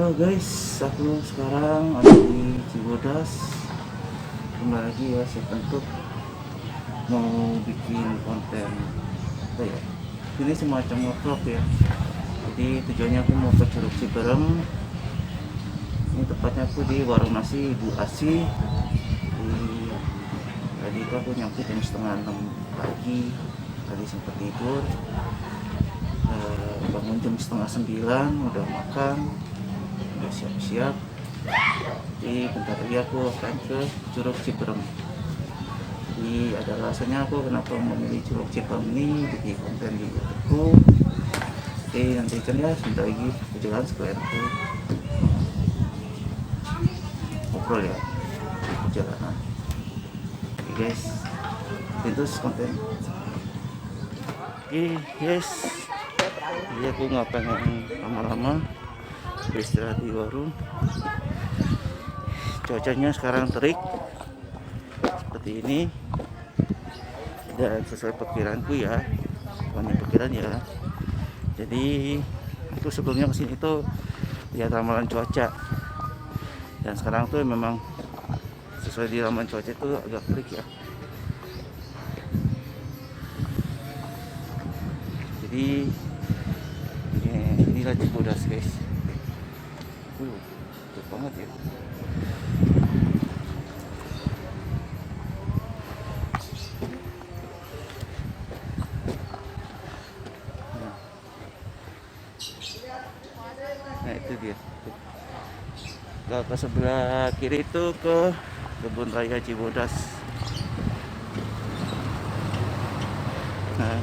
Halo guys, aku sekarang ada di Cibodas. Kembali lagi ya, saya tentu mau bikin konten apa ya? Ini semacam vlog ya. Jadi tujuannya aku mau ke Curug Ciberem. Ini tepatnya aku di warung nasi Ibu Asi. Tadi itu aku nyampe jam setengah 6 pagi. Tadi sempat tidur. Bangun jam setengah 9, udah makan, udah siap-siap. Jadi bentar lagi aku akan ke Curug Ciberem. Jadi ada alasannya aku kenapa memilih Curug Ciberem ini di konten di YouTubeku. Oke, nanti kan ya sebentar lagi aku jalan sekalian aku ngobrol ya di perjalanan. Oke guys, itu konten. Oke guys, jadi aku nggak pengen lama-lama, beristirahat di warung. Cuacanya sekarang terik seperti ini dan sesuai perkiraanku ya, bukannya perkiraan ya. Jadi aku sebelumnya kesini tuh lihat ramalan cuaca, dan sekarang tuh memang sesuai di ramalan cuaca itu agak terik ya. Jadi inilah Cibodas guys. Cepet banget ya. Nah itu dia. Ke sebelah kiri itu ke kebun raya Cibodas. Nah,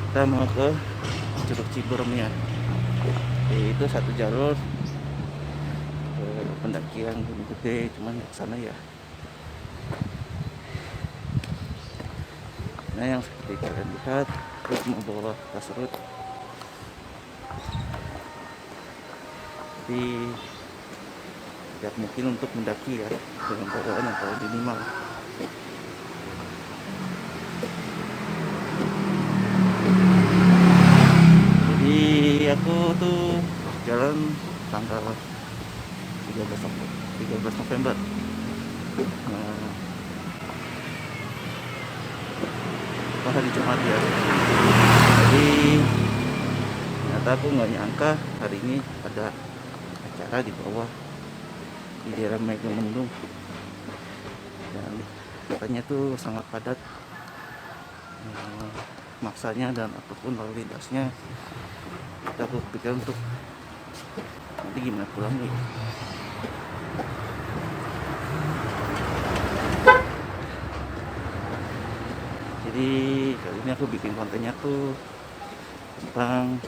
kita mau ke Curug Ciberem ya. Itu satu jalur ke pendakian Gunung Gede, cuman ke sana ya. Nah yang seperti kalian lihat, terus mau bawa tas serut. Jadi tidak mungkin untuk mendaki ya dengan bawaan yang paling minimal. Jadi aku tuh jalan tanggal 13 November. Nah, hari Jumat ya. Jadi ternyata aku nggak nyangka hari ini ada acara di bawah di daerah Megamendung, dan katanya tuh sangat padat maksanya dan ataupun lalu lintasnya. Kita berpikir untuk nanti gimana pulangnya. Jadi kali ini aku bikin kontennya tuh tentang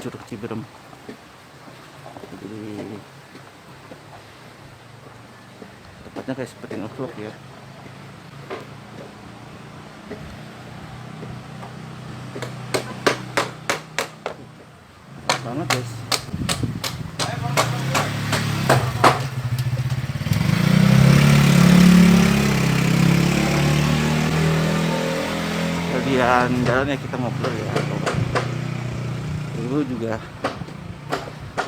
Curug Ciberem. Jadi tepatnya kayak seperti nge-vlog ya. Pas banget guys. Kalian jalan ya, kita ngobrol ya. Dulu juga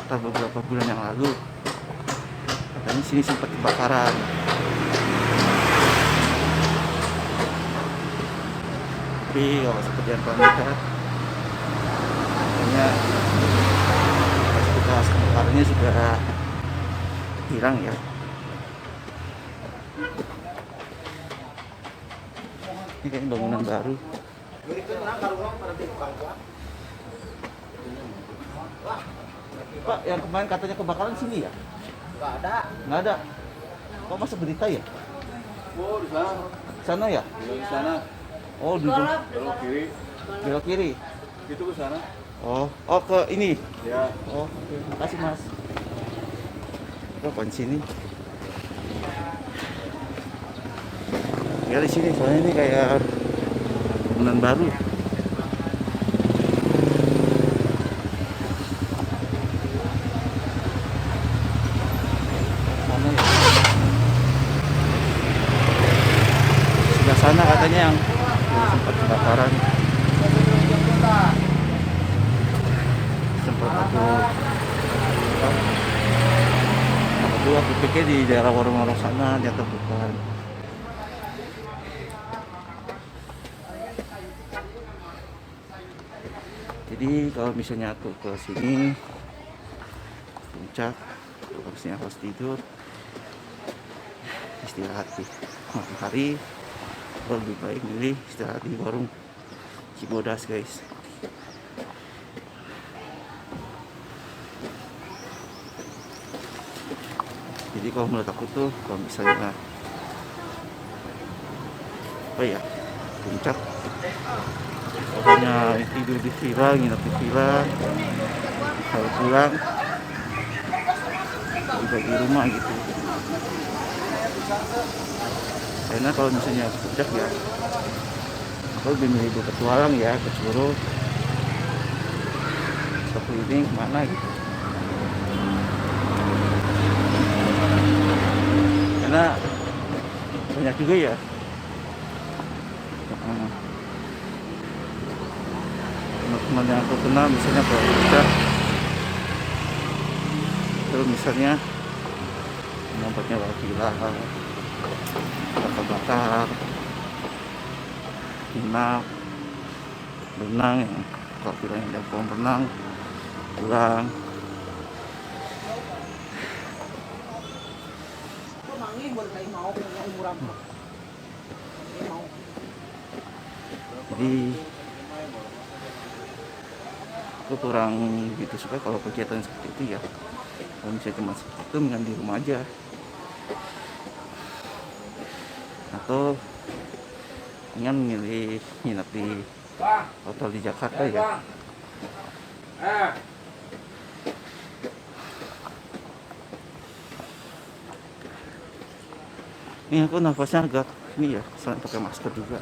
beberapa bulan yang lalu katanya sini sempat kebakaran. Tapi kalau seperti yang kalian lihat, katanya bekas kebakarannya sudah hilang ya. Ini kayaknya bangunan baru. Pak, yang kemarin katanya kebakaran sini ya? Nggak ada. Nggak ada. Kok masuk berita ya? Oh, di sana. Sana ya? Di sana. Oh, di Belok kiri. belok kiri. Itu ke sana. Oh ke ini. Ya. Oh, oke. Makasih Mas. Oh, di sini. Ya di sini soalnya ini kayak bangunan baru. Sebelah sana katanya yang sempat kebakaran. Oke, di daerah warung-warung sana dia tentukan. Jadi kalau misalnya aku ke sini puncak, harusnya harus tidur, istirahat di malam hari, lebih baik milih istirahat di warung Cibodas guys. Jadi kalau menurut aku tuh kalau misalnya apa ya, puncak pokoknya tidur di villa, nginep di villa, kalau pulang juga di rumah gitu. Karena kalau misalnya puncak ya aku lebih milih berpetualang ya, ke Curug, ke keliling kemana gitu. Karena banyak juga ya teman-teman yang aku kenal misalnya kalau puncak terus misalnya tempatnya villa, bakar-bakar, nginap, berenang ya. Kalau bilangnya ada kolam renang, pulang. Jadi aku kurang gitu suka kalau kegiatan seperti itu ya. Kalau misalnya cuma seperti itu, mending di rumah aja. Atau dengan milih nginep di hotel di Jakarta ya. Ini aku nafasnya agak ini ya, selain pakai masker juga.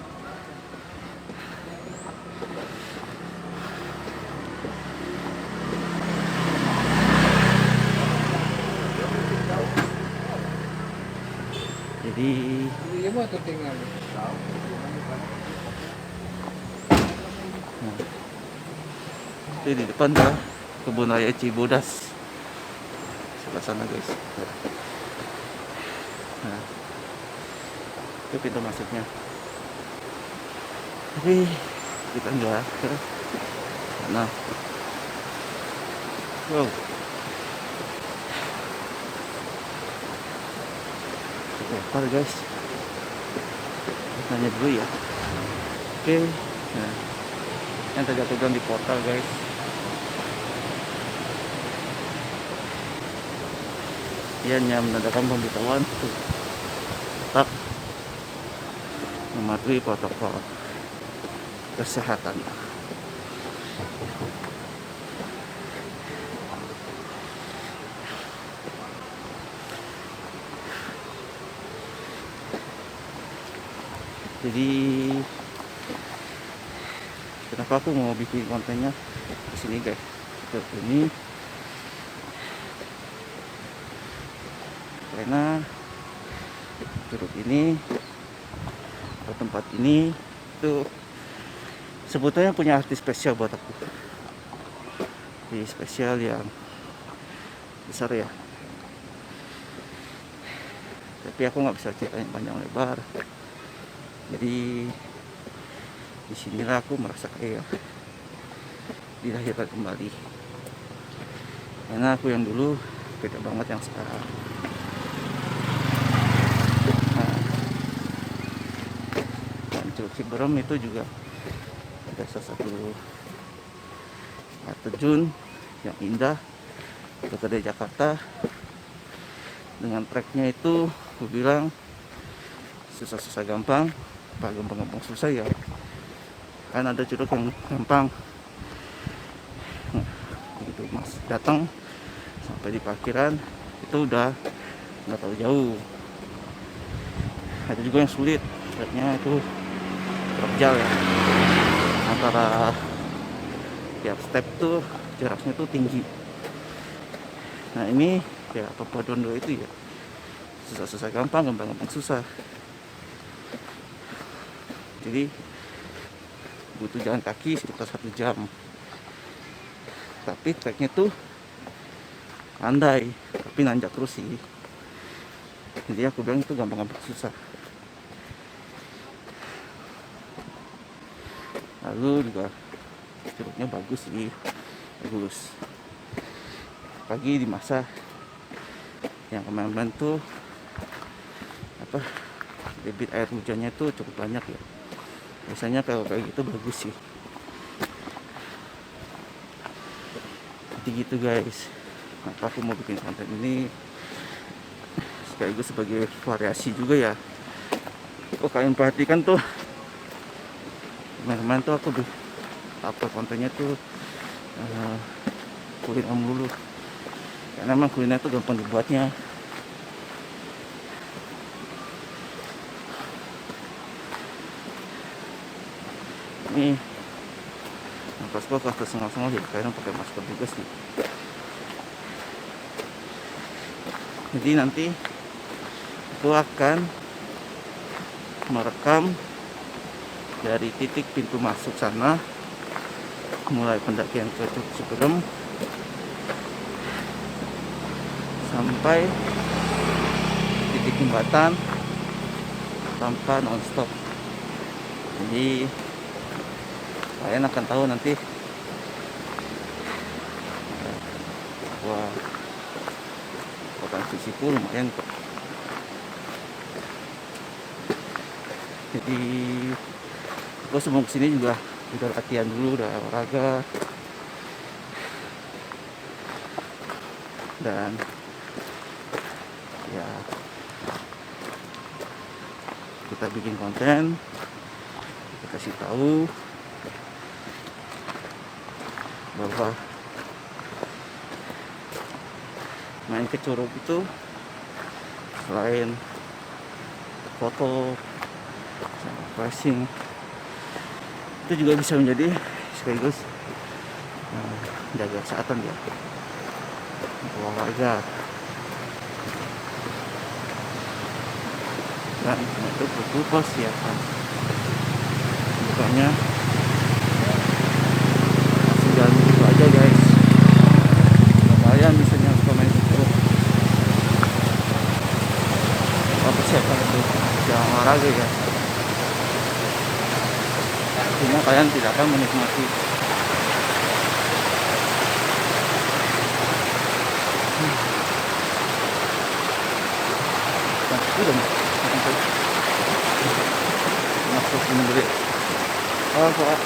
Jadi itu di depan dah kebun raya Cibodas sebelah sana guys. Nah, itu pintu masuknya. Tapi kita enggak ke sana. Wow. Oke, guys. Nanya dulu ya. Oke. Nah, yang tadi aku bilang di portal guys. Dia hanya menandakan pemberitahuan tuh tetap mematuhi protokol kesehatan. Jadi kenapa aku mau bikin kontennya di sini guys? Seperti ini karena Curug ini atau tempat ini itu sebetulnya punya arti spesial buat aku. Jadi spesial yang besar ya. Tapi aku nggak bisa ceritain panjang lebar. Jadi disinilah aku merasa kayak dilahirkan kembali. Karena aku yang dulu beda banget yang sekarang. Curug Ciberem itu juga ada salah satu air terjun yang indah dekat dari Jakarta. Dengan treknya itu aku bilang susah-susah gampang, apa gampang-gampang susah ya. Kan ada curug yang gampang. Nah, begitu mas datang sampai di parkiran itu udah nggak terlalu jauh. Ada juga yang sulit, treknya itu terjal ya, antara tiap step tuh jaraknya tuh tinggi. Nah ini ya perpaduan dua itu ya, susah-susah gampang, gampang-gampang susah. Jadi butuh jalan kaki sekitar 1 jam, tapi treknya tuh landai tapi nanjak terus sih. Jadi aku bilang itu gampang-gampang susah. Lalu juga curugnya bagus sih, bagus. Pagi di masa yang kemarin tuh apa, debit air hujannya tuh cukup banyak ya. Biasanya kalau kayak gitu bagus sih. Jadi gitu guys. Maka aku mau bikin konten ini sekaligus sebagai variasi juga ya. Oh, kalian perhatikan tuh, kemarin tuh aku upload kontennya tuh kuliner dulu, karena memang kuliner tuh gampang dibuatnya. Ini nafasku kalau tersengal-sengal jadi kalian pakai masker juga sih. Jadi nanti aku akan merekam dari titik pintu masuk sana, mulai pendakian ke Curug Ciberem sampai titik jembatan tanpa nonstop. Jadi kalian akan tahu nanti wah, potensiku lumayan kok. Jadi aku sebelum kesini juga udah latihan dulu, udah olahraga, dan ya kita bikin konten, kita kasih tahu bahwa main ke Curug itu selain foto sama flashing, itu juga bisa menjadi sekaligus jaga kesehatan ya, olahraga, dan itu butuh persiapan. Bukannya langsung jalan gitu aja guys. Kalian misalnya suka main Curug, persiapan itu jangan olahraga ya, cuma kalian tidak akan menikmati. Nah, udah masuk ini dulu. Oh, Pak.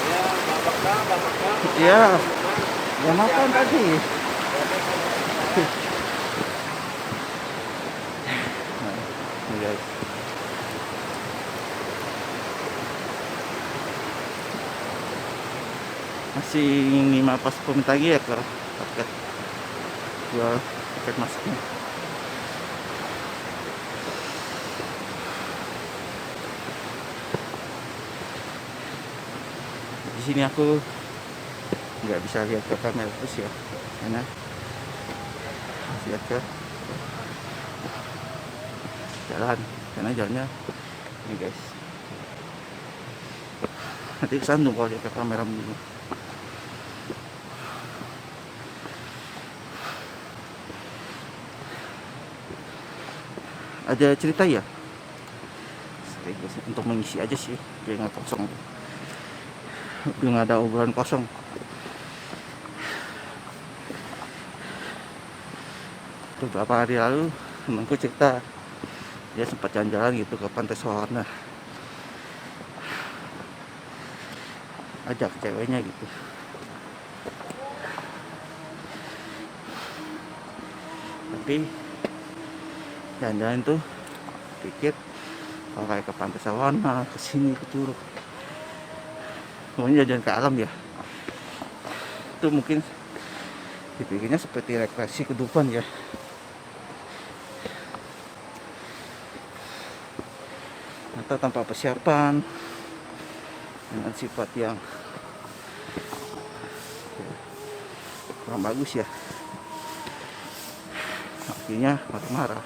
Iya, ya makan tadi. Nah, ini guys. Masih 5 pas minta lagi ya ke paket jual paket masuknya. Di sini aku nggak bisa lihat ke kamera terus ya, karena lihat ke jalan, karena jalannya ini guys. Nanti kesandung kalau lihat ke kamera dulu. Ada cerita ya, untuk mengisi aja sih biar nggak kosong, biar nggak ada obrolan kosong. Beberapa hari lalu temanku cerita dia sempat jalan-jalan gitu ke Pantai Sawarna, ajak ceweknya gitu. Tapi jalan-jalan tuh pikir kalau kayak ke Pantai Sawarna, ke sini, ke Curug, semuanya jalan ke alam ya, itu mungkin dipikirnya seperti rekreasi kehidupan ya. Atau tanpa persiapan, dengan sifat yang kurang bagus ya, akhirnya marah-marah.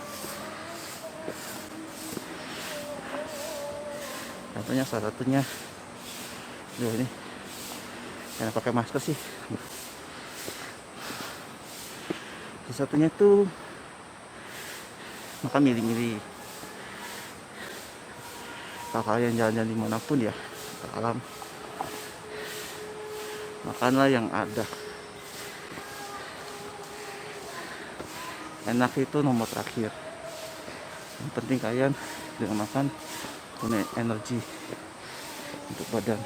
Contohnya salah satunya ini yang pakai masker sih. Salah satunya tuh maka milih-milih kalau kalian jalan-jalan dimanapun ya ke alam, makanlah yang ada. Enak itu nomor terakhir. Yang penting kalian dengan makan punya energi untuk badan.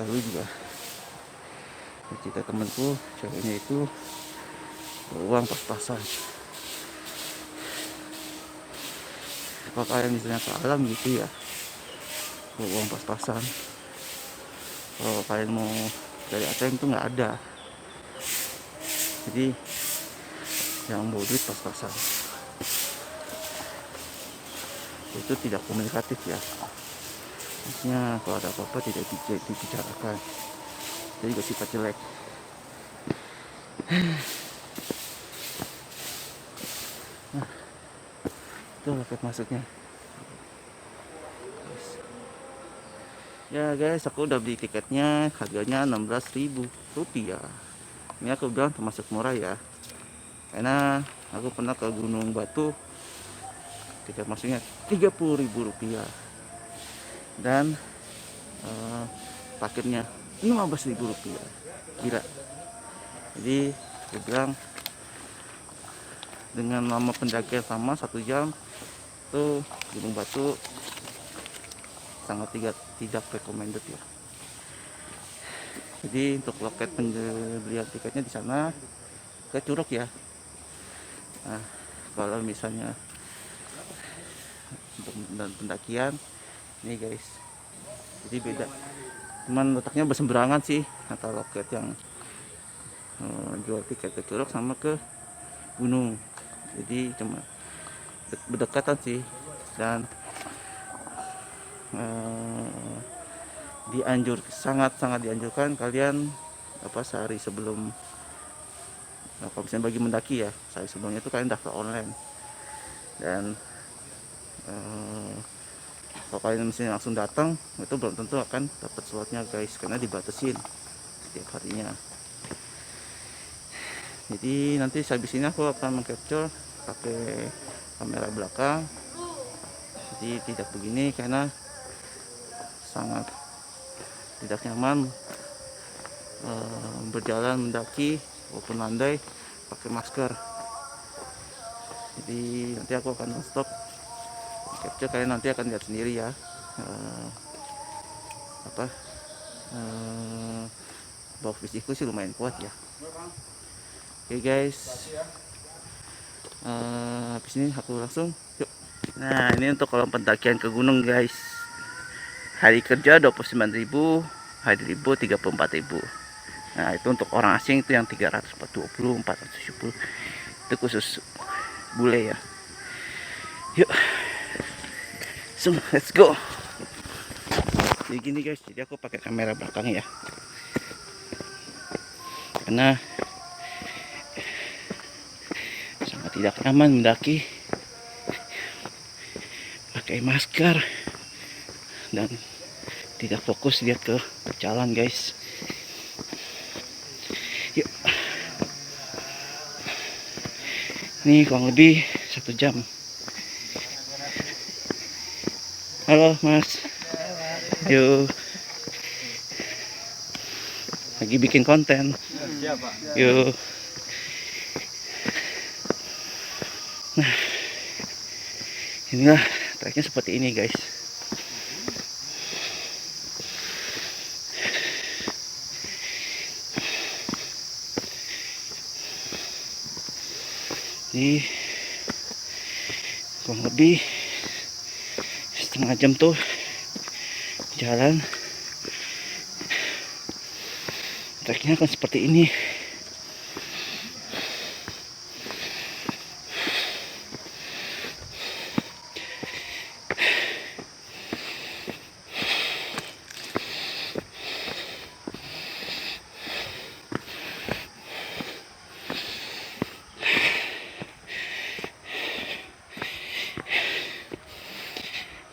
Lalu juga cerita temanku, ceweknya itu uang pas-pasan. Kalau kalian misalnya ke alam gitu ya, uang pas-pasan. Kalau kalian mau dari ATM itu nggak ada. Jadi yang mau duit pas-pasan itu tidak komunikatif ya. Maksudnya kalau ada apa-apa tidak dibicarakan, jadi juga sifat jelek. Nah, itu loket masuknya. Ya guys, aku udah beli tiketnya, harganya 16.000 rupiah. Ini aku bilang termasuk murah ya, karena aku pernah ke Gunung Batu, tiket masuknya 30.000 rupiah dan paketnya 15.000 rupiah. Gila. Jadi aku bilang dengan lama pendakian sama 1 jam itu Gunung Batu sangat tidak recommended ya. Jadi untuk loket pembelian tiketnya di sana ke Curug ya. Nah, kalau misalnya untuk pendakian ini guys, jadi beda, cuman letaknya berseberangan sih antara loket yang jual tiket ke Curug sama ke gunung. Jadi cuma berdekatan sih, dan sangat dianjurkan kalian sehari sebelum, kalau misalnya bagi mendaki ya, sehari sebelumnya itu kalian daftar online. Dan kalau kalian misalnya langsung datang itu belum tentu akan dapat slotnya guys, karena dibatasin setiap harinya. Jadi nanti habis ini aku akan mengcapture pakai kamera belakang, jadi tidak begini karena sangat tidak nyaman berjalan mendaki walaupun landai pakai masker. Jadi nanti aku akan stop capture, kalian nanti akan lihat sendiri ya bau fisikku sih lumayan kuat ya. Oke guys, habis ini aku langsung yuk. Nah ini untuk kolam pendakian ke gunung guys, hari kerja 29.000, hari libur 34.000. Nah itu untuk orang asing itu yang 320, 470 itu khusus bule ya. Yuk, so let's go. Jadi gini guys, jadi aku pakai kamera belakang ya, karena sangat tidak nyaman mendaki pakai masker dan tidak fokus lihat ke jalan guys. Yuk, ini kurang lebih 1 jam. Halo mas, yuk lagi bikin konten. Yuk. Nah inilah treknya seperti ini guys. Jadi kurang lebih setengah jam tuh jalan, treknya akan seperti ini.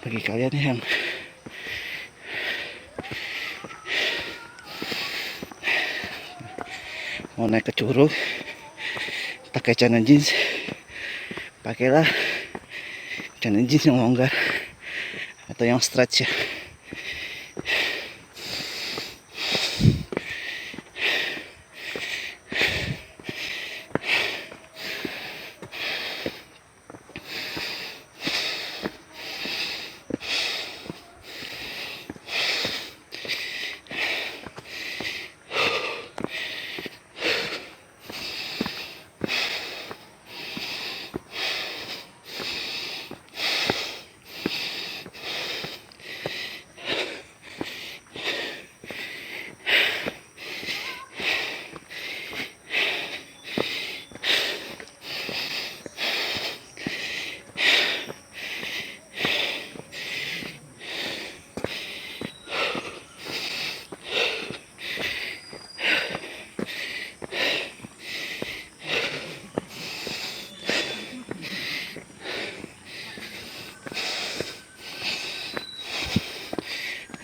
Bagi kalian yang mau naik ke Curug pakai celana jeans, pakailah Karena jeans yang longgar atau yang stretch ya.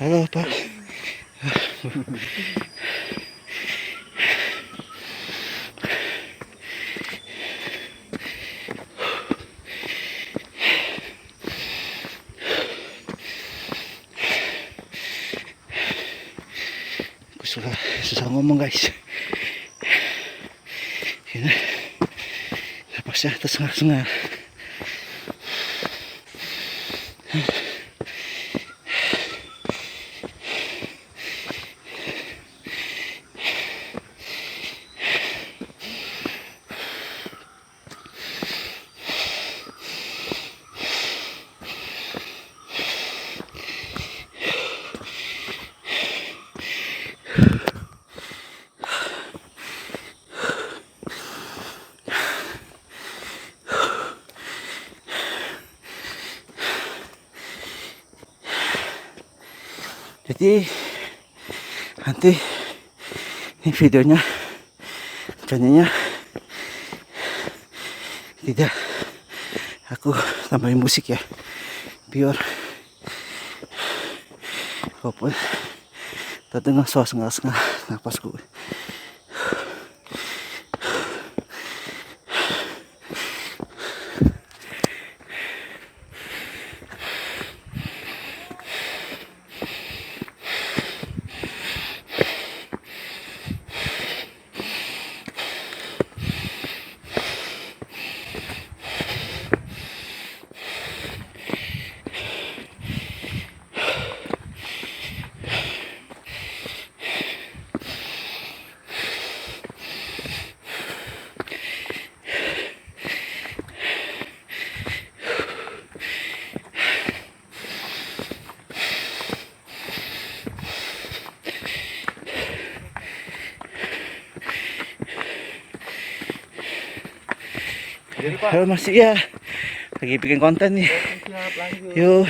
Halo Pak. Aku susah ngomong guys. Ini napasnya tersengal-sengal. Jadi nanti ini videonya channelnya tidak aku tambahin musik ya, biar walaupun terdengar suara sengal napasku. Halo masih ya, lagi bikin konten nih. Siap, lanjut. Yuk.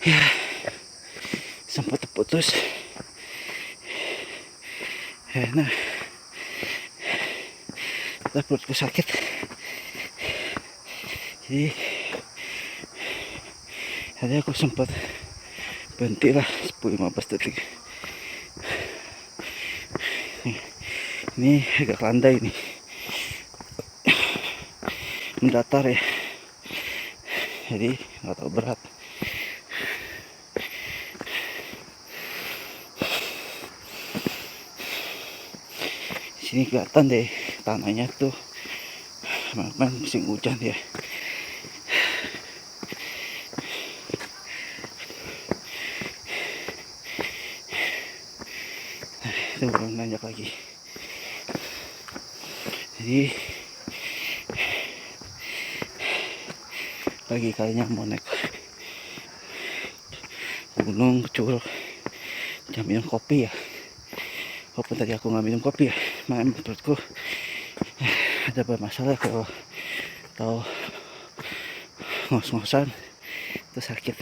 Ya, sempat terputus. Ya, nah, perutku sakit. Jadi tadi aku sempat berhenti lah 10-15 detik. Ini agak landai nih, mendatar ya, jadi nggak tahu berat. Sini kelihatan deh tanahnya tuh, memang musim hujan ya. Itu belum nanjak lagi. Jadi pagi kalinya mau naik gunung ke Curug, jam minum kopi ya. Walaupun tadi aku nggak minum kopi ya, emang perutku ada bermasalah. Kalau tahu ngos-ngosan itu sakit.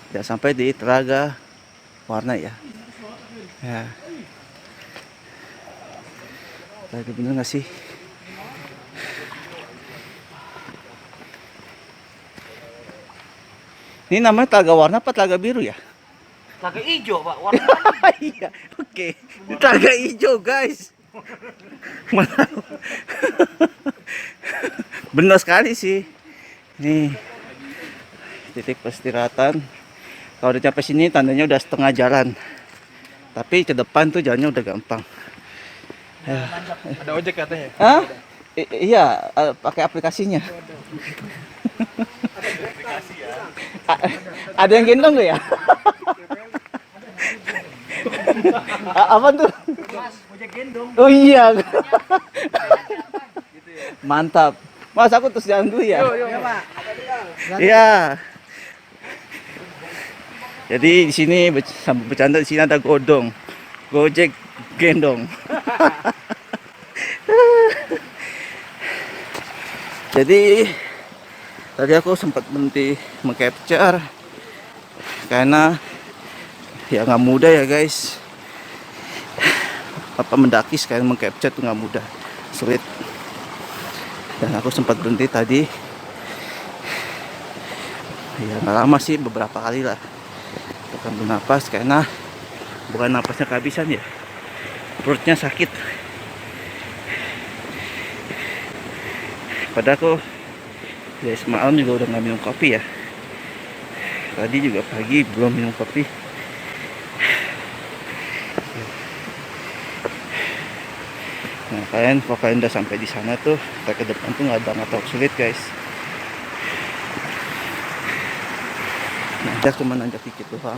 Udah sampai di Telaga Warna ya. Ya. Telaga bener nggak sih? Ini namanya Telaga Warna apa Telaga Biru ya? Telaga hijau, Pak. Warna Iya, oke. Ini Telaga hijau, guys. Mana? Benar sekali sih. Nih titik peristirahatan. Kalau udah sampai sini tandanya udah setengah jalan. Tapi ke depan tuh jalannya udah gampang. Ada ojek katanya. Hah? Iya, pakai aplikasinya. Ada yang gendong gak ya? Apa tuh? Mas, ojek gendong. Oh iya. Mantap. Mas, aku terus jalan dulu ya. Iya, Pak. Iya. Jadi di sini sambil bercanda, di sini ada godong, gojek gendong. Jadi tadi aku sempat berhenti mengcapture karena ya nggak mudah ya guys. Apa mendaki sekalian mengcapture tuh nggak mudah, sulit. Dan aku sempat berhenti tadi. Ya nggak lama sih, beberapa kali lah. Tekan bernapas karena bukan napasnya kehabisan ya, perutnya sakit. Padahal aku dari semalam juga udah nggak minum kopi ya. Tadi juga pagi belum minum kopi. Nah kalau kalian udah sampai di sana tuh, kita ke depan tuh nggak terlalu sulit guys. Nanjak cuma nanjak dikit doang.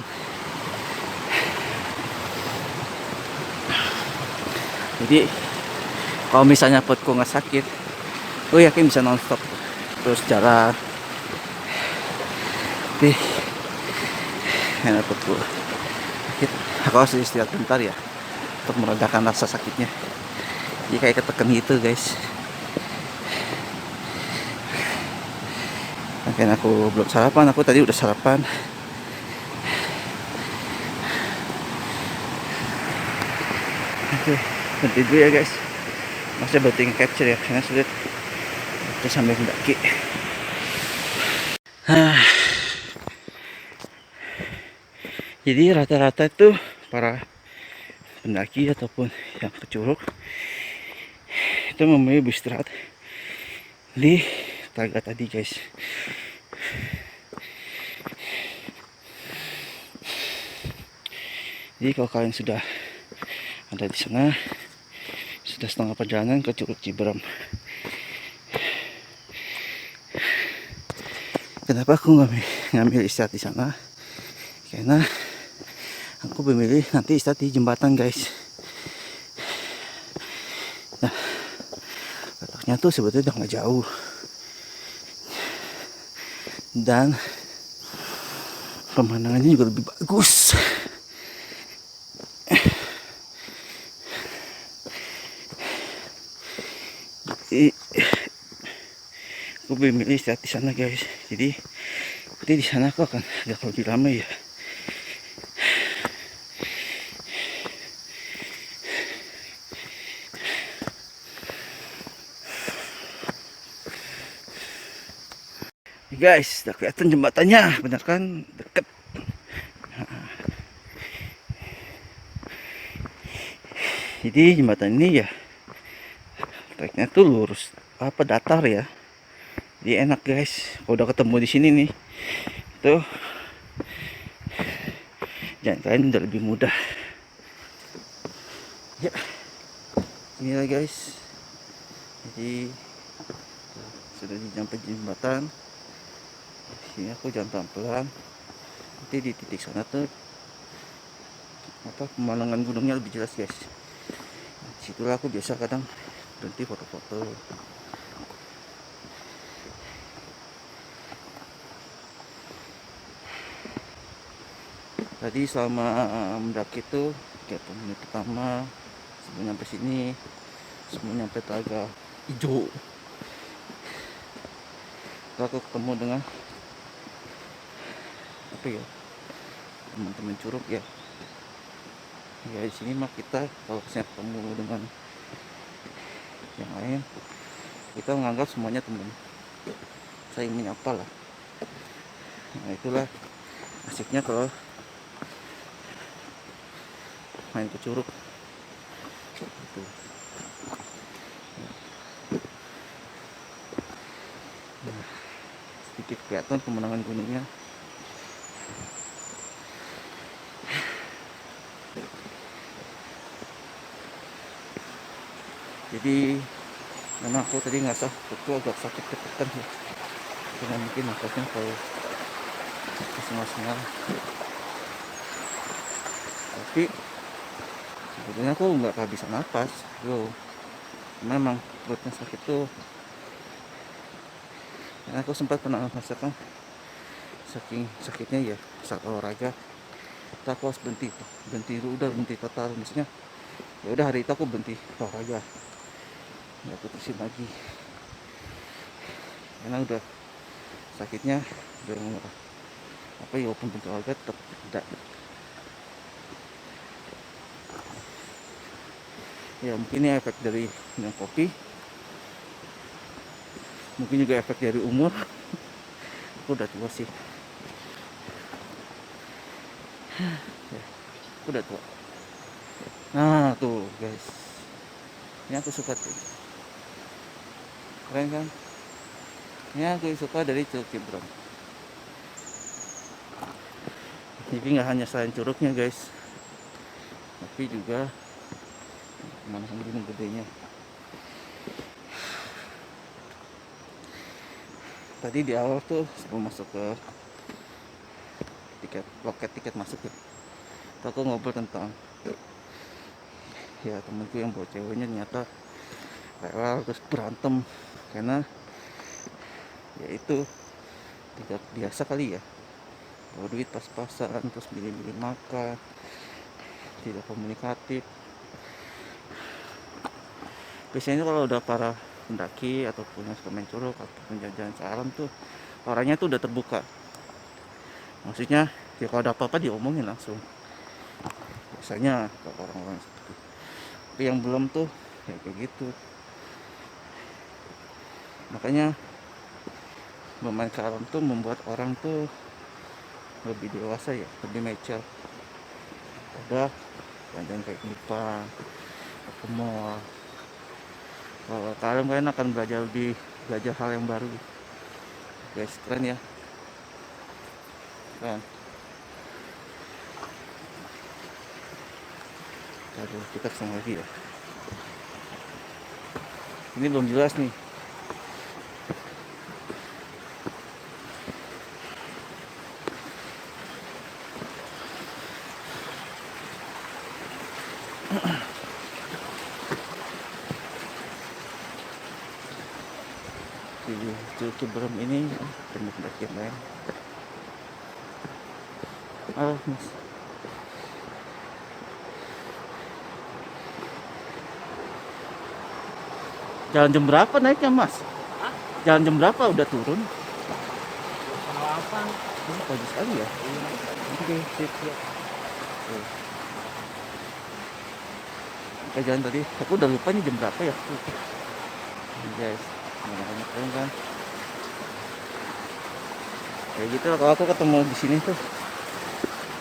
Jadi kalau misalnya perutku nggak sakit, gue yakin bisa nonstop terus jalan. Tapi enak perutku sakit. Aku harus istirahat bentar ya untuk meredakan rasa sakitnya. Jadi kayak ketekan gitu guys. Mungkin aku belum sarapan, aku tadi udah sarapan. Oke, berhenti dulu ya guys. Masih berhenti nge-capture ya, karena sulit. Terus sambil mendaki. Jadi rata-rata itu para pendaki ataupun yang ke Curug itu memilih beristirahat di Telaga tadi guys. Jadi kalau kalian sudah ada di sana, sudah setengah perjalanan ke Curug Ciberem. Kenapa aku ngambil istirahat di sana? Karena aku memilih nanti istirahat di jembatan, guys. Nah, letaknya tuh sebetulnya udah nggak jauh, dan pemandangannya juga lebih bagus. Jadi, aku memilih istirahat di sana, guys. Jadi di sana aku akan agak lebih lama ya. Guys, udah kelihatan jembatannya, bener kan? Deket. Jadi jembatan ini ya, treknya tuh lurus, apa datar ya. Jadi enak, guys. Kalau udah ketemu di sini nih, tuh jalan kalian udah lebih mudah. Ya, inilah guys. Jadi sudah di jembatan. Sini aku jalan pelan-pelan. Nanti di titik sana tuh pemandangan gunungnya lebih jelas, guys. Situlah aku biasa kadang berhenti foto-foto. Tadi selama mendaki itu kayak menit pertama sebelum nyampe sini, sebelum nyampe Telaga Ijo, aku ketemu dengan apa ya, teman-teman curug ya. Ya di sini mah kita kalau saya ketemu dengan yang lain, kita menganggap semuanya teman, saya menyapa lah. Nah itulah asiknya kalau main ke curug gitu. Nah, sedikit kelihatan pemandangan gunungnya. Jadi memang aku tadi ngerasa betul agak sakit ketekan ya, karena mungkin nafasnya kalau kesengal-sengal. Tapi sebetulnya aku nggak kehabisan nafas loh, memang perutnya sakit tuh. Karena aku sempat pernah merasakan saking sakitnya ya saat olahraga, aku harus berhenti udah berhenti total. Maksudnya ya udah hari itu aku berhenti olahraga, nggak aku terusin lagi karena udah sakitnya udah apa ya, walaupun bentuk olahraga tetap tidak. Ya mungkin ini efek dari minum kopi, mungkin juga efek dari umur. Aku udah tua sih ya, aku udah tua. Nah tuh guys, ini aku suka tuh, keren kan? Ini aku suka dari Curug Ciberem. Jadi nggak hanya selain curugnya guys, tapi juga pemandangan gunung gedenya. Tadi di awal tuh sebelum masuk ke loket tiket masuk ya, aku ngobrol tentang ya temenku yang bawa ceweknya ternyata rewel terus berantem karena ya itu tidak biasa kali ya, bawa duit pas-pasan terus milih-milih makan, tidak komunikatif. Biasanya kalau udah para pendaki ataupun yang suka main curug ataupun jalan-jalan sealam tuh orangnya tuh udah terbuka. Maksudnya ya kalau ada apa-apa diomongin langsung. Biasanya kalau orang-orang seperti itu. Tapi yang belum tuh ya kayak gitu. Makanya bermain ke alam tuh membuat orang tuh lebih dewasa ya, lebih mature. Ada jalan-jalan kayak Nipah, ke mall. Kalau kalian akan belajar hal yang baru. Guys, keren ya. Keren. Aduh, kita kesana lagi ya. Ini belum jelas nih. Di Curug Berem ini banyak pendakian lain. Mas. Jalan jam berapa naiknya, Mas? Hah? Jalan jam berapa udah turun? Apa? Ini pagi sekali ya. Oke, sip. Tuh. Kita jalan tadi. Aku udah lupa nih jam berapa ya. Ini guys, banyak keren kan. Kayak gitu lah, kalau aku ketemu di sini tuh.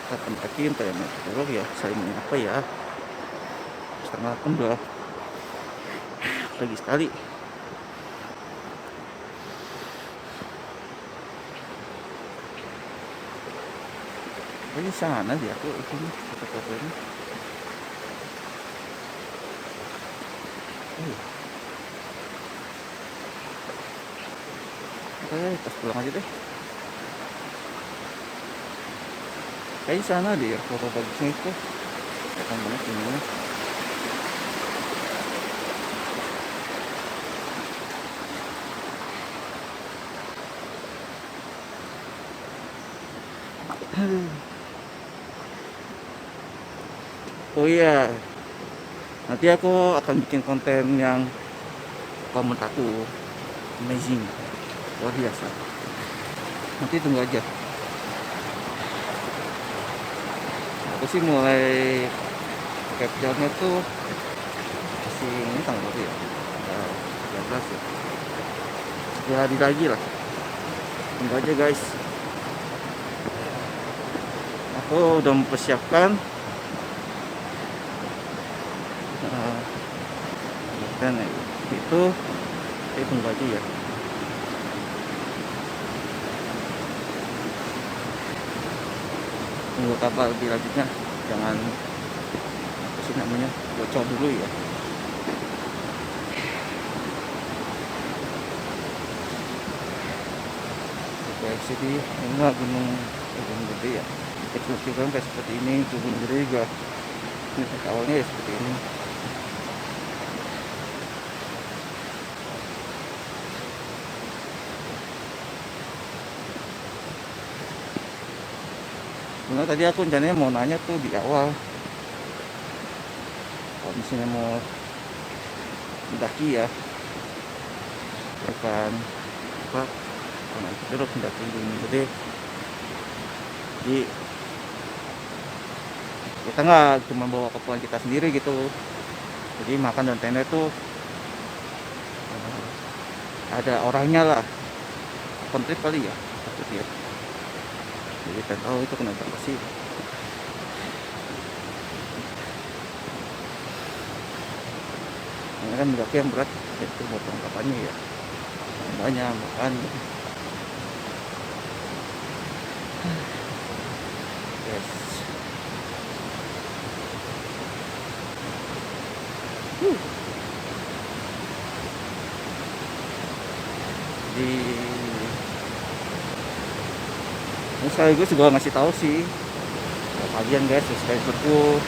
Kita pendakiin kayak turun ya. Saling apa ya? Setengah pun udah pagi sekali. Ini sana dia aku ini foto-foto ini. Oke, tas pulang aja deh. Kayak sana deh foto bagusnya itu. Kelihatan banget ini. Oh iya, nanti aku akan bikin konten yang komen tattoo amazing, luar biasa. Nanti tunggu aja. Aku sih mulai capture-nya tuh masih ini tanggal berapa ya? 13 ya. 10 hari lagi lah. Tunggu aja guys. Aku udah mempersiapkan dan itu tunggu aja ya. Tunggu kabar lebih lanjutnya, jangan apa sih namanya bocor dulu ya. Oke, sini ini lah gunung gede ya. Kecil-kecil kan kayak seperti ini, gunung gede juga. Ini awalnya ya seperti ini. Sebenarnya tadi aku rencananya mau nanya tuh di awal, kalau misalnya mau mendaki ya, bukan apa, terus mendaki gunung gede. Jadi kita nggak cuma bawa keperluan kita sendiri gitu. Jadi makan dan tenda tuh ada orangnya lah, kontrip kali ya, satu dia. Jadi kita tahu itu kenapa sih. Ini kan mendaki yang berat, itu buat perlengkapannya ya. Banyak makan. Yes. Di ini sekaligus juga ngasih tahu sih buat kalian guys, subscriberku.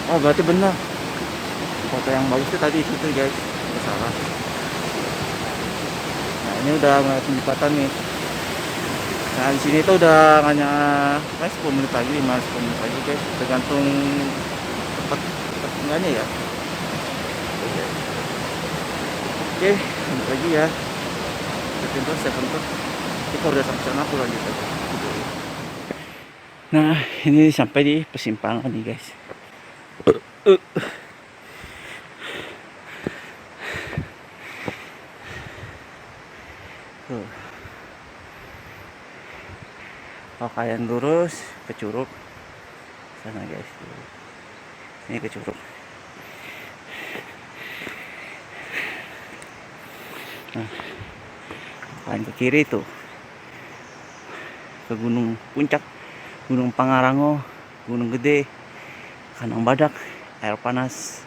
Oh berarti benar, foto yang bagus itu tadi itu guys, nggak salah. Nah ini udah mulai peningkatan nih. Nah di sini tuh udah hanya 10 menit lagi, 10 menit lagi guys, tergantung tempat enggaknya ya. Oke, lanjut lagi ya. Saya bentuk. Kita udah sampai sana, aku lanjut aja. Nah, ini sampai di persimpangan nih guys. Kalau kalian lurus ke Curug sana guys. Ini ke Curug. Nah, kalian ke kiri tuh ke Gunung Puncak, Gunung Pangarango, Gunung Gede, Kandang Badak, air panas.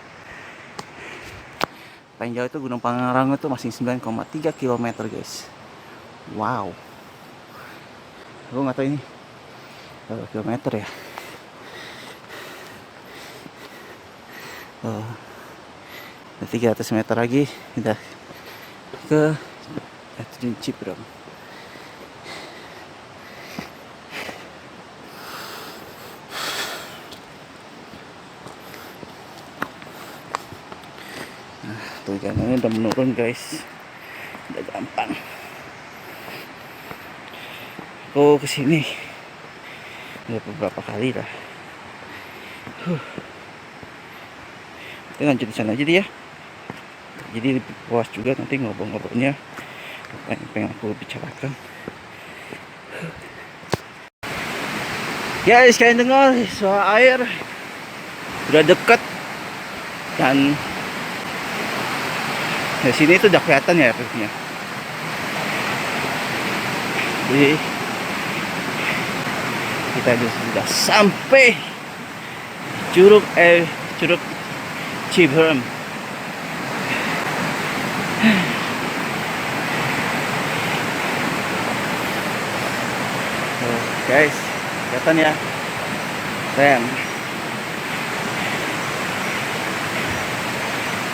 Paling jauh itu Gunung Pangrango itu masih 9,3 km guys. Wow. Gue nggak tahu ini berapa kilometer ya. Oh, 300 meter lagi kita ke Terjun Ciprem. Nah, tuh jalannya udah menurun guys, udah gampang. Aku kesini udah beberapa kali lah. Kita lanjut di sana aja dia. Jadi lebih puas juga nanti ngobrol-ngobrolnya apa yang pengen aku bicarakan. Guys, kalian dengar suara air udah deket dan di sini tuh udah kelihatan ya airnya. Jadi kita sudah sampai Curug Ciberem. Guys, kelihatan ya, keren.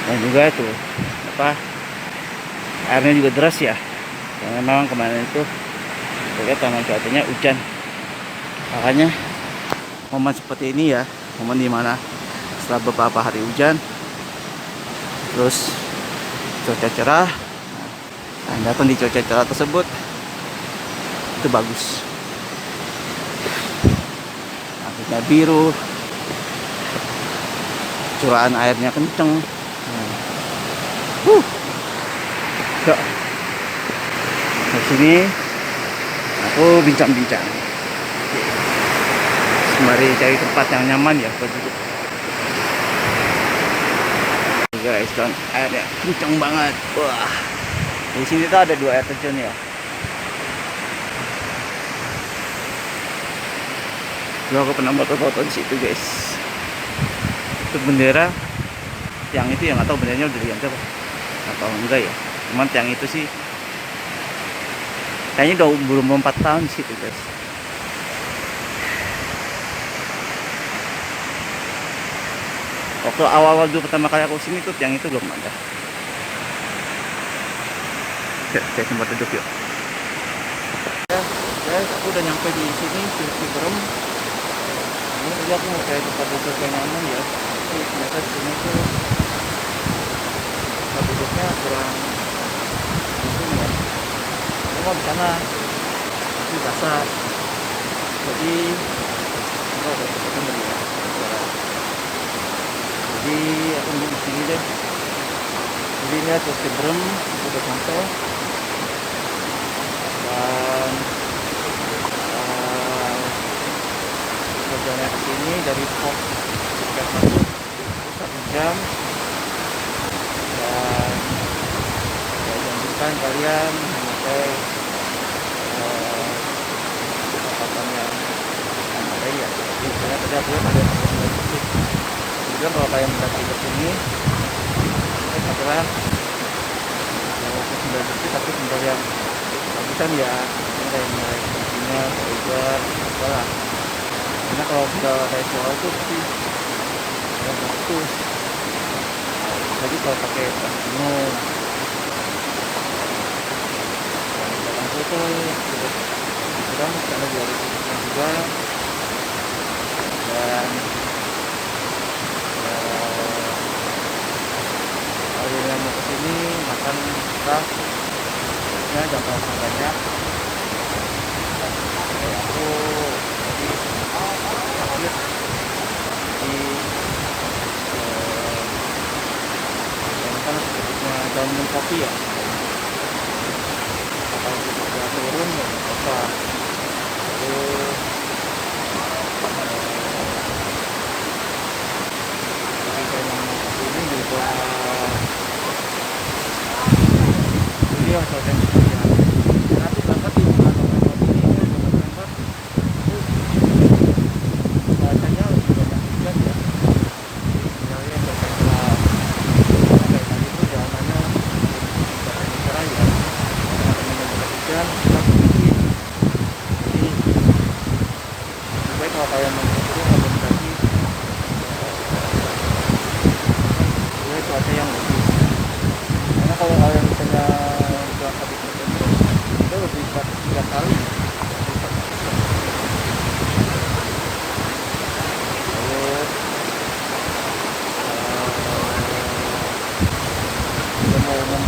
Dan juga tuh apa, airnya juga deras ya, karena memang kemarin itu lihat tanah cuacanya hujan. Makanya momen seperti ini ya, momen dimana setelah beberapa hari hujan terus cuaca cerah, dan datang di cuaca cerah tersebut itu bagus. Langitnya biru, curahan airnya kenceng. Yuk, di sini aku bincang-bincang. Mari cari tempat yang nyaman ya buat duduk. Guys, kan airnya kenceng banget. Wah, di sini tuh ada 2 air terjun ya. Dulu aku pernah foto-foto di situ guys. Itu bendera, yang itu yang atau benderanya udah diganti apa? Atau enggak ya? Cuman yang itu sih kayaknya udah belum 4 tahun di situ guys. Waktu awal-awal dulu pertama kali aku sini tuh yang itu belum ada. Oke, tempat duduk yuk. Ya, guys, aku udah nyampe di sini di Ciberem. Ini tadi aku mau cari tempat duduk yang nyaman ya. Tapi ternyata di sini tuh tempat duduknya kurang di sini ya. Cuma di sana masih basah. Jadi enggak ada tempat duduk ya. Jadi aku ambil di sini deh. Jadi ini ada Ciberem, itu udah sampai. Dan perjalanan ke sini dari pos Jakarta itu 1 jam. Dan saya janjikan kalian memakai kesempatan yang ada ya. Jadi saya tadi aku lihat ada tempat duduk. Juga kalau kalian mendaki ke sini, aturan kalau ke sendal jepit tapi sendal yang bagusan ya, ini kayak naik kuncinya, Tiger, apalah. Karena kalau sendal kayak soal itu sih yang bagus. Jadi kalau pakai tas gunung, dan itu cukup kurang karena dia juga dan kalau yang mau kesini makan murah, ya jangkauan harganya. Kayak aku tadi sakit di yang kan sebetulnya daun kopi ya. Kalau kita turun ya apa? Terus kita yang mau kesini juga. Iya, soalnya ya. Nanti berangkat di bulan November ini, November. Rasanya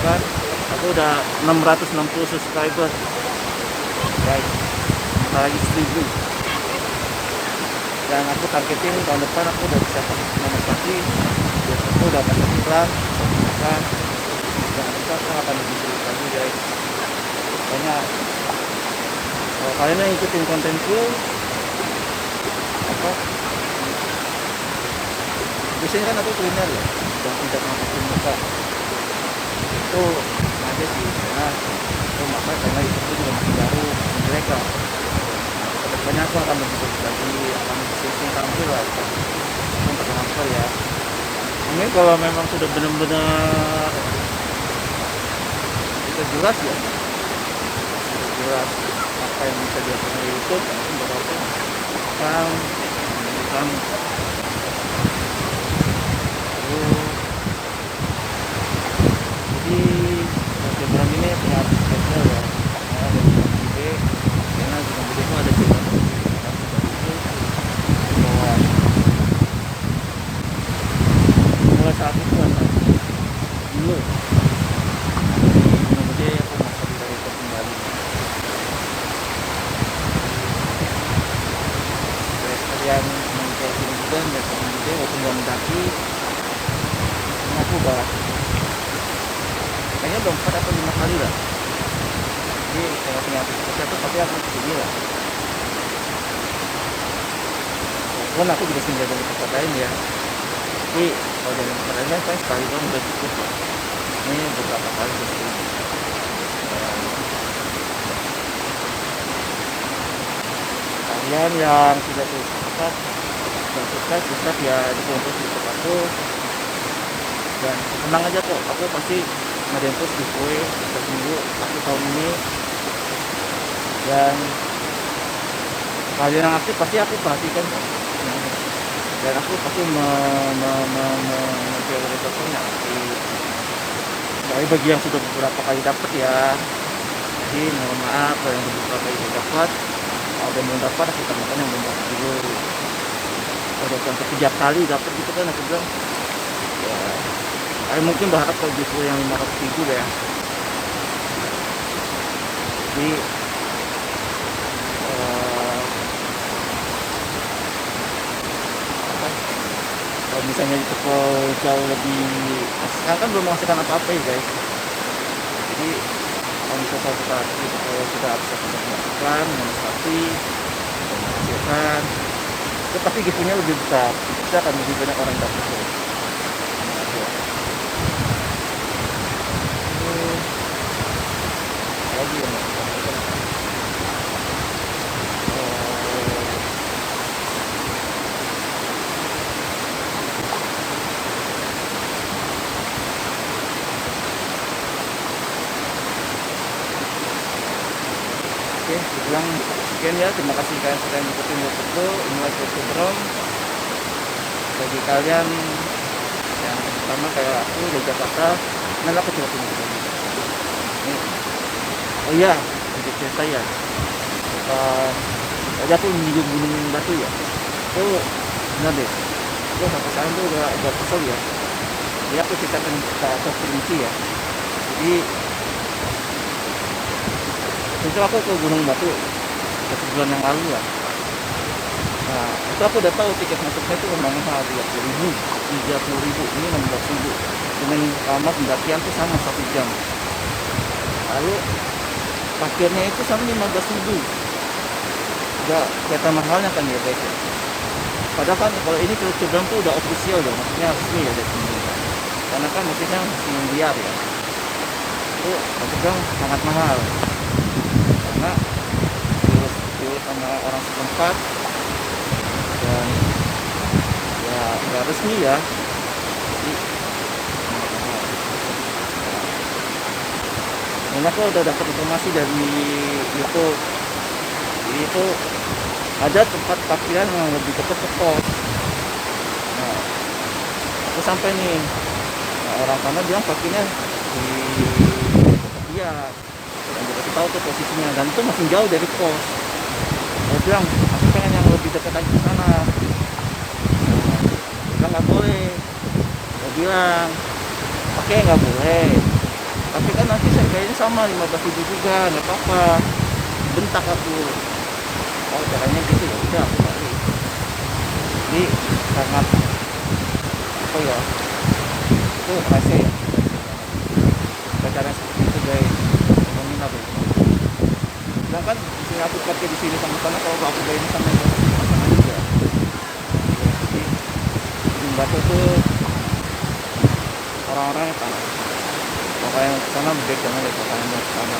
kan aku udah 660 subscriber guys, sebentar lagi 1000, dan aku targetin tahun depan aku udah bisa nomor lagi, biar aku udah masuk iklan kan, dan itu aku akan lebih sulit lagi guys. Pokoknya kalau kalian yang ikutin kontenku apa, biasanya kan aku kuliner ya, dan tidak masukin muka itu aja sih, karena itu maka karena itu juga masih baru mereka. Kedepannya aku akan lebih bagus lagi, akan sering tampil lah untuk transfer ya. Ini kalau memang sudah benar-benar kita jelas ya, sudah jelas apa yang bisa dilakukan di YouTube, mungkin baru aku akan menunjukkan. Jadi program ini punya artis spesial ya, karena ada di gede, karena di gede itu ada juga bahwa mulai saat itu ada dulu gede aku masuk dari itu kembali. Terus kalian mencoba juga nggak sama gede walaupun nggak mendaki, aku udah kayaknya udah 4 atau 5 kali lah. Jadi kalau punya aktivitas itu tapi aku kesini lah. Walaupun aku juga sendiri dari tempat lain ya, tapi kalau dari tempat lain saya sekali doang udah cukup lah. Ini beberapa kali kesini. Kalian yang tidak subscribe ya ditonton di tempat aku, dan tenang aja kok, aku pasti ngadain terus giveaway setiap minggu aku tahun ini, dan kalian yang aktif pasti aku perhatikan kok, dan aku pasti memprioritaskan yang aktif. Tapi bagi yang sudah beberapa kali dapat ya, jadi mohon maaf kalau yang beberapa kali dapat, ada yang belum dapat aku tambahkan yang belum dapat dulu. Ada sampai 3 kali dapat gitu kan, aku bilang ya mungkin berharap kalau giveaway yang 500.000 ya. Jadi kalau misalnya itu jauh lebih, sekarang kan belum menghasilkan apa-apa ya guys. Jadi kalau misalnya kita sudah bisa menghasilkan, menempati, menghasilkan, itu pasti giveaway-nya lebih besar, kita akan lebih banyak orang dapat. Lagi yang oke, bilang sekian ya, terima kasih kalian sudah ngikutin YouTubeku. Inilah Subrom. Bagi kalian yang pertama kayak aku dari Jakarta, nanti aku coba ini. Oh iya, untuk cerita ya, tadi aku menyinggung gunung batu ya, itu benar deh, itu sampai sekarang tuh udah kesel ya. Jadi aku ceritakan ke Kerinci ya. Jadi itu aku ke Gunung Batu sebulan yang lalu lah. Nah itu aku udah tahu tiket masuknya itu lumayan mahal, 30.000, 30.000, ini 16.000 dengan lama pendakian tuh sama 1 jam. Lalu parkirnya itu sama 15.000, udah kelihatan mahalnya kan ya guys. Padahal kan kalau ini Subrom tuh udah official ya, maksudnya resmi ya dari pemerintah, karena kan maksudnya masih biar ya, itu Subrom sangat mahal karena diurus sama orang setempat dan ya nggak resmi ya. Jadi dan aku udah dapat informasi dari YouTube, jadi itu ada tempat parkiran yang lebih dekat ke pos. Nah aku sampai nih, nah, orang sana bilang parkirnya di dia, dan dikasih tahu tuh posisinya, dan itu masih jauh dari pos. Saya bilang aku pengen yang lebih dekat aja ke sana. Dia bilang nggak boleh. Saya bilang oke nggak boleh, Tapi kan nanti saya kayaknya sama 15.000 juga, nggak apa-apa. Bentak aku. Oh caranya gitu ya, udah aku balik. Jadi sangat apa ya? Itu rahasia ya. Cara seperti itu guys. Ngomongin apa itu? Sedangkan di sini aku pakai di sini sama sana, kalau aku bayar sama sama juga. Jadi ujung batu tuh orang-orangnya panas. Pokoknya yang kesana baik jangan deh, pokoknya mau kesana.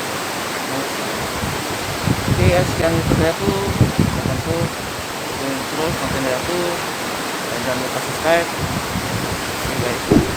Oke ya, sekian itu saya tuh temanku, terus konten dari aku, dan jangan lupa subscribe. Oke guys.